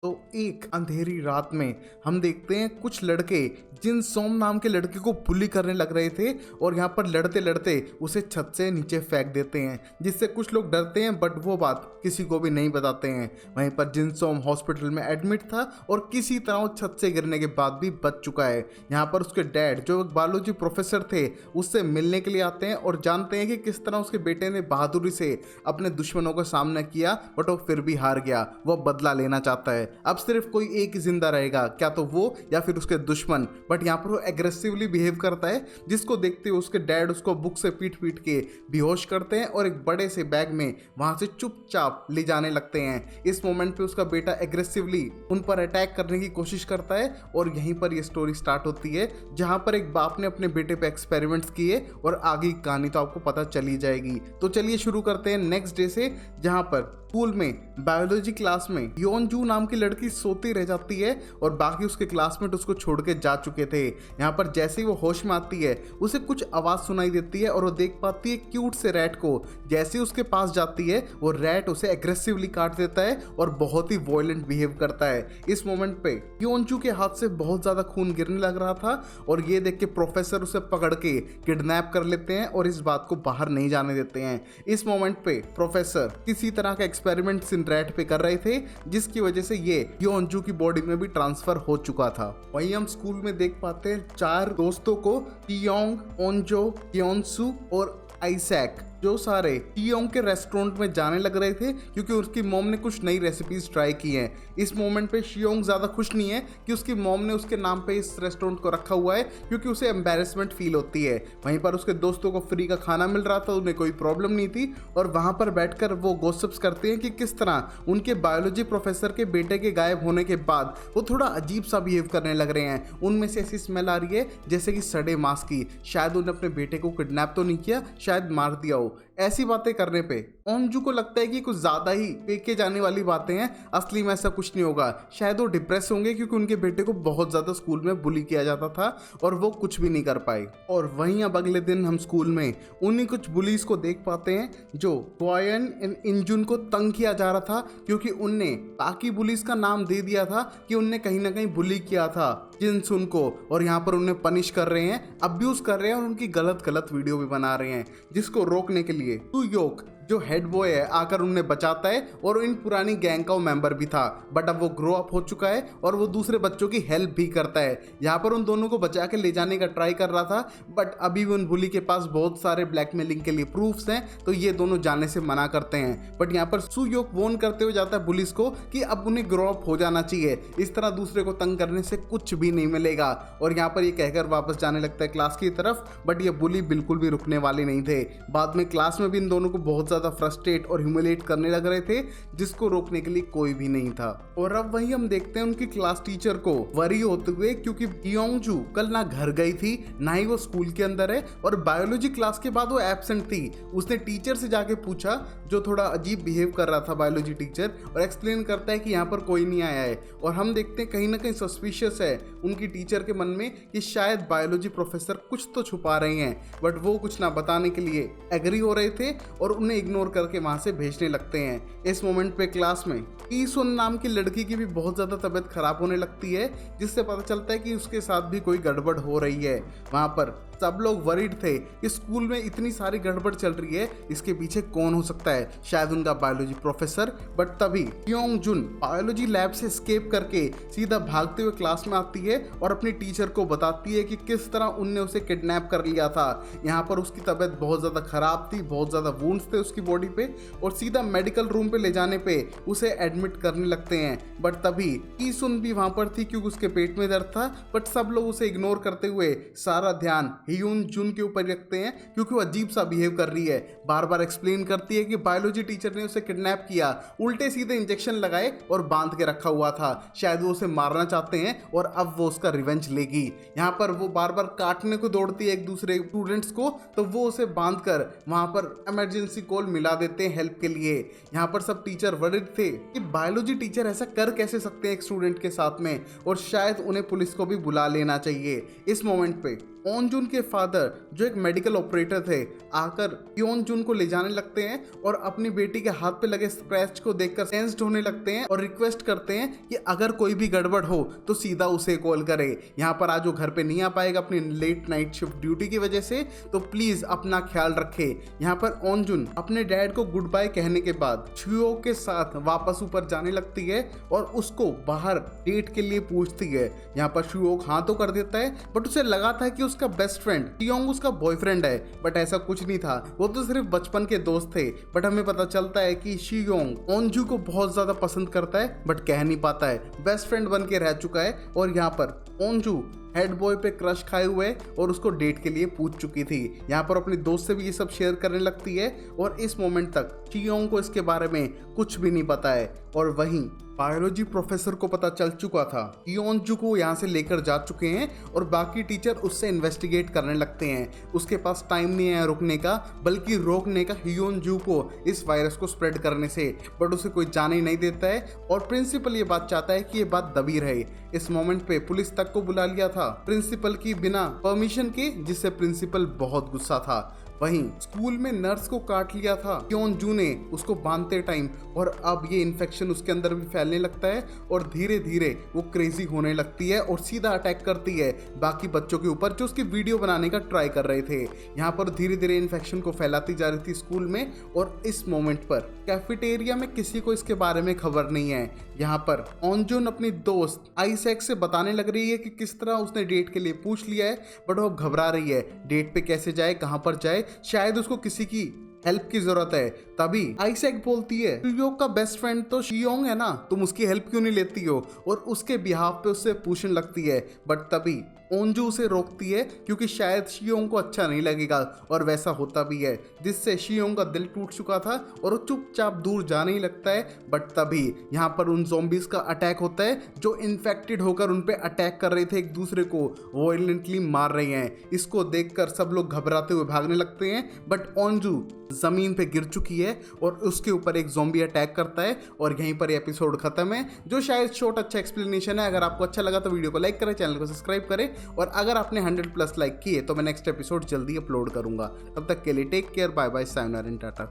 तो एक अंधेरी रात में हम देखते हैं कुछ लड़के जिन सोम नाम के लड़के को बुली करने लग रहे थे और यहाँ पर लड़ते लड़ते उसे छत से नीचे फेंक देते हैं, जिससे कुछ लोग डरते हैं बट वो बात किसी को भी नहीं बताते हैं। वहीं पर जिन सोम हॉस्पिटल में एडमिट था और किसी तरह वो छत से गिरने के बाद भी बच चुका है। यहाँ पर उसके डैड जो एक बायोलॉजी प्रोफेसर थे उससे मिलने के लिए आते हैं और जानते हैं कि किस तरह उसके बेटे ने बहादुरी से अपने दुश्मनों का सामना किया बट वो फिर भी हार गया। वो बदला लेना चाहता है। अब सिर्फ कोई एक ही जिंदा रहेगा, क्या तो वो या फिर उसके दुश्मन। बट यहाँ पर वो एग्रेसिवली बिहेव करता है, जिसको देखते हुए उसके डैड उसको बुक से पीट पीट के बेहोश करते हैं और एक बड़े से बैग में वहां से चुपचाप ले जाने लगते हैं। इस मोमेंट पे उसका बेटा एग्रेसिवली उन पर अटैक करने की कोशिश करता है और यहीं पर ये स्टोरी स्टार्ट होती है, जहां पर एक बाप ने अपने बेटे पे एक्सपेरिमेंट्स किए और आगे की कहानी तो आपको पता चली जाएगी। तो चलिए शुरू करते हैं नेक्स्ट डे से, जहां पर स्कूल में बायोलॉजी क्लास में योनजू नाम की लड़की सोती रह जाती है और बाकी उसके क्लासमेट उसको छोड़ के जा चुके थे। यहाँ पर जैसे ही वो होश में आती है उसे कुछ आवाज सुनाई देती है और वो देख पाती है क्यूट से रैट को। जैसे ही उसके पास जाती है वो रैट उसे एग्रेसिवली काट देता है और बहुत ही वॉयलेंट बिहेव करता है। इस मोमेंट पे योनजू के हाथ से बहुत ज्यादा खून गिरने लग रहा था और ये देख के प्रोफेसर उसे पकड़ के किडनैप कर लेते हैं और इस बात को बाहर नहीं जाने देते हैं। इस मोमेंट पे प्रोफेसर किसी तरह का एक्सपेरिमेंट्स इन रैट पे कर रहे थे, जिसकी वजह से ये योनजू की बॉडी में भी ट्रांसफर हो चुका था। वहीं हम स्कूल में देख पाते हैं चार दोस्तों को, टियोंग, ओंजो, क्योनसू और आइसैक, जो सारे टियोंग के रेस्टोरेंट में जाने लग रहे थे क्योंकि उसकी मॉम ने कुछ नई रेसिपीज ट्राई की हैं। इस मोमेंट पे शियोंग ज़्यादा खुश नहीं है कि उसकी मॉम ने उसके नाम पे इस रेस्टोरेंट को रखा हुआ है, क्योंकि उसे एम्बेरसमेंट फील होती है। वहीं पर उसके दोस्तों को फ्री का खाना मिल रहा था, उन्हें कोई प्रॉब्लम नहीं थी और वहाँ पर बैठकर वो गॉसिप्स करते हैं कि किस तरह उनके बायोलॉजी प्रोफेसर के बेटे के गायब होने के बाद वो थोड़ा अजीब सा बिहेव करने लग रहे हैं। उनमें से ऐसी स्मेल आ रही है जैसे कि सड़े मांस की। शायद उन्हें अपने बेटे को किडनैप तो नहीं किया, शायद मार दिया हो। ऐसी बातें करने पे ओंजू को लगता है कि कुछ ज्यादा ही फेंके जाने वाली बातें हैं, असली में ऐसा कुछ नहीं होगा। शायद वो डिप्रेस होंगे क्योंकि उनके बेटे को बहुत ज्यादा स्कूल में बुली किया जाता था और वो कुछ भी नहीं कर पाए। और वहीं अब अगले दिन हम स्कूल में उन्हीं कुछ बुलीज को देख पाते हैं जो क्वायन एंड इंजुन को तंग किया जा रहा था, क्योंकि उनने बाकी बुलीज का नाम दे दिया था कि उनने कहीं ना कहीं बुली किया था जिनसुन को, और यहाँ पर उन्हें पनिश कर रहे हैं, अब्यूज कर रहे हैं और उनकी गलत गलत वीडियो भी बना रहे हैं। जिसको रोकने के लिए टू योक जो हेड बॉय है आकर उन्हें बचाता है और इन पुरानी गैंग का वो मेंबर भी था, बट अब वो ग्रो अप हो चुका है और वो दूसरे बच्चों की हेल्प भी करता है। यहाँ पर उन दोनों को बचा के ले जाने का ट्राई कर रहा था, बट अभी भी उन बुली के पास बहुत सारे ब्लैकमेलिंग के लिए प्रूफ्स हैं, तो ये दोनों जाने से मना करते हैं। बट यहाँ पर सुयोक वॉर्न करते हुए जाता है पुलिस को कि अब उन्हें ग्रो अप हो जाना चाहिए, इस तरह दूसरे को तंग करने से कुछ भी नहीं मिलेगा। और यहाँ पर ये कहकर वापस जाने लगता है क्लास की तरफ, बट ये बुली बिल्कुल भी रुकने वाले नहीं थे। बाद में क्लास में भी इन दोनों को बहुत फ्रस्ट्रेट और ह्यूमिलेट करने लग रहे थे, जिसको रोकने के लिए कोई भी नहीं था। और अब वही हम देखते हैं उनकी क्लास टीचर को वरी होते हुए, क्योंकि योंगजू कल ना घर गई थी ना ही वो स्कूल के अंदर है और बायोलॉजी क्लास के बाद वो एब्सेंट थी। उसने टीचर से जाके पूछा, जो थोड़ा अजीब बिहेव कर रहा था बायोलॉजी टीचर, और एक्सप्लेन करता है कि यहाँ पर कोई नहीं आया है। और हम देखते हैं कहीं ना कहीं सस्पिशियस है उनकी टीचर के मन में कि शायद बायोलॉजी प्रोफेसर कुछ तो छुपा रहे हैं, बट वो कुछ ना बताने के लिए एग्री हो रहे थे और उन्हें इग्नोर करके वहां से भेजने लगते हैं। इस मोमेंट पे क्लास में ईसुन नाम की लड़की की भी बहुत ज्यादा तबीयत खराब होने लगती है, जिससे पता चलता है कि उसके साथ भी कोई गड़बड़ हो रही है। वहां पर सब लोग वरीड थे कि स्कूल में इतनी सारी गड़बड़ चल रही है, इसके पीछे कौन हो सकता है, शायद उनका बायोलॉजी प्रोफेसर। बट तभी योंगजुन बायोलॉजी लैब से एस्केप करके सीधा भागते हुए क्लास में आती है और अपनी टीचर को बताती है कि किस तरह उनने उसे किडनैप कर लिया था। यहाँ पर उसकी तबीयत बहुत ज्यादा खराब थी, बहुत ज्यादा वुंड्स थे उसकी बॉडी पे, और सीधा मेडिकल रूम पे ले जाने पे उसे एडमिट करने लगते हैं। बट तभी ईसुन भी वहां पर थी क्योंकि उसके पेट में दर्द था, बट सब लोग उसे इग्नोर करते हुए सारा ध्यान हियून जुन के ऊपर रखते हैं, क्योंकि वो अजीब सा बिहेव कर रही है। बार बार एक्सप्लेन करती है कि बायोलॉजी टीचर ने उसे किडनैप किया, उल्टे सीधे इंजेक्शन लगाए और बांध के रखा हुआ था, शायद वो उसे मारना चाहते हैं और अब वो उसका रिवेंज लेगी। यहाँ पर वो बार बार काटने को दौड़ती है एक दूसरे स्टूडेंट्स को, तो वो उसे बांध कर वहां पर इमरजेंसी कॉल मिला देते हैं हेल्प के लिए। यहाँ पर सब टीचर वर्रिड थे कि बायोलॉजी टीचर ऐसा कर कैसे सकते हैं एक स्टूडेंट के साथ में, और शायद उन्हें पुलिस को भी बुला लेना चाहिए। इस मोमेंट पे ओन जुन के फादर जो एक मेडिकल ऑपरेटर थे आकर योन जुन को ले जाने लगते हैं और अपनी बेटी के हाथ पे लगे स्क्रैच को देखकर सेंस्ड होने लगते हैं और रिक्वेस्ट करते हैं कि अगर कोई भी गड़बड़ हो तो सीधा उसे कॉल करे। यहाँ पर आज वो घर पे नहीं आ पाएगा अपनी लेट नाइट शिफ्ट ड्यूटी की वजह से, तो प्लीज अपना ख्याल रखे। यहाँ पर ओन जुन अपने डैड को गुड बाय कहने के बाद शुयो के साथ वापस ऊपर जाने लगती है और उसको बाहर डेट के लिए पूछती है। यहाँ पर शुयोक हाँ तो कर देता है, बट उसे लगा था कि उसका बेस्ट फ्रेंड शियोंग उसका बॉयफ्रेंड है, बट ऐसा कुछ नहीं था, वो तो सिर्फ बचपन के दोस्त थे। बट हमें पता चलता है कि शियोंग ओनजू को बहुत ज्यादा पसंद करता है बट कह नहीं पाता है, बेस्ट फ्रेंड बन के रह चुका है। और यहाँ पर ओनजू हेड बॉय पे क्रश खाए हुए और उसको डेट के लिए पूछ चुकी थी। यहाँ पर अपने दोस्त से भी ये सब शेयर करने लगती है और इस मोमेंट तक शियोंग को इसके बारे में कुछ भी नहीं पता है। और वहीं बायोलॉजी प्रोफेसर को पता चल चुका था कि ओनजू को यहाँ से लेकर जा चुके हैं और बाकी टीचर उससे इन्वेस्टिगेट करने लगते हैं। उसके पास टाइम नहीं है रुकने का बल्कि रोकने का हियोनजू को इस वायरस को स्प्रेड करने से, बट उसे कोई जाने ही नहीं देता है और प्रिंसिपल ये बात चाहता है कि ये बात दबी रहे। इस मोमेंट पे पुलिस तक को बुला लिया था प्रिंसिपल की बिना परमिशन के, जिससे प्रिंसिपल बहुत गुस्सा था। वहीं स्कूल में नर्स को काट लिया था क्योंजू ने उसको बांधते टाइम और अब ये इन्फेक्शन उसके अंदर भी फैलने लगता है और धीरे धीरे वो क्रेजी होने लगती है और सीधा अटैक करती है बाकी बच्चों के ऊपर जो उसकी वीडियो बनाने का ट्राई कर रहे थे। यहाँ पर धीरे धीरे इन्फेक्शन को फैलाती जा रही थी स्कूल में और इस मोमेंट पर कैफेटेरिया में किसी को इसके बारे में खबर नहीं है। यहाँ पर ओनजुन अपनी दोस्त आइसेक से बताने लग रही है कि किस तरह उसने डेट के लिए पूछ लिया है, बट वो घबरा रही है डेट पे कैसे जाए, कहाँ पर जाए, शायद उसको किसी की हेल्प की जरूरत है। तभी आइसेक बोलती है शियोंग का बेस्ट फ्रेंड तो शियोंग है ना, तुम उसकी हेल्प क्यों नहीं लेती हो, और उसके बिहाफ पे उससे पूछने लगती है। बट तभी ओनजू उसे रोकती है क्योंकि शायद शियोंग को अच्छा नहीं लगेगा और वैसा होता भी है, जिससे शियोंग का दिल टूट चुका था और वो चुपचाप दूर जाने ही लगता है। बट तभी यहाँ पर उन ज़ॉम्बीज का अटैक होता है जो इन्फेक्टेड होकर उन पे अटैक कर रहे थे, एक दूसरे को वायलेंटली मार रहे हैं। इसको देखकर सब लोग घबराते हुए भागने लगते हैं, बट ओनजू जमीन पे गिर चुकी है और उसके ऊपर एक ज़ॉम्बी अटैक करता है और यहीं पर एपिसोड खत्म है, जो शायद शॉर्ट अच्छा एक्सप्लेनेशन है। अगर आपको अच्छा लगा तो वीडियो को लाइक करें, चैनल को सब्सक्राइब करें और अगर आपने 100+ लाइक किए तो मैं नेक्स्ट एपिसोड जल्दी अपलोड करूंगा। तब तक के लिए take care, bye bye, sayonara, Tata.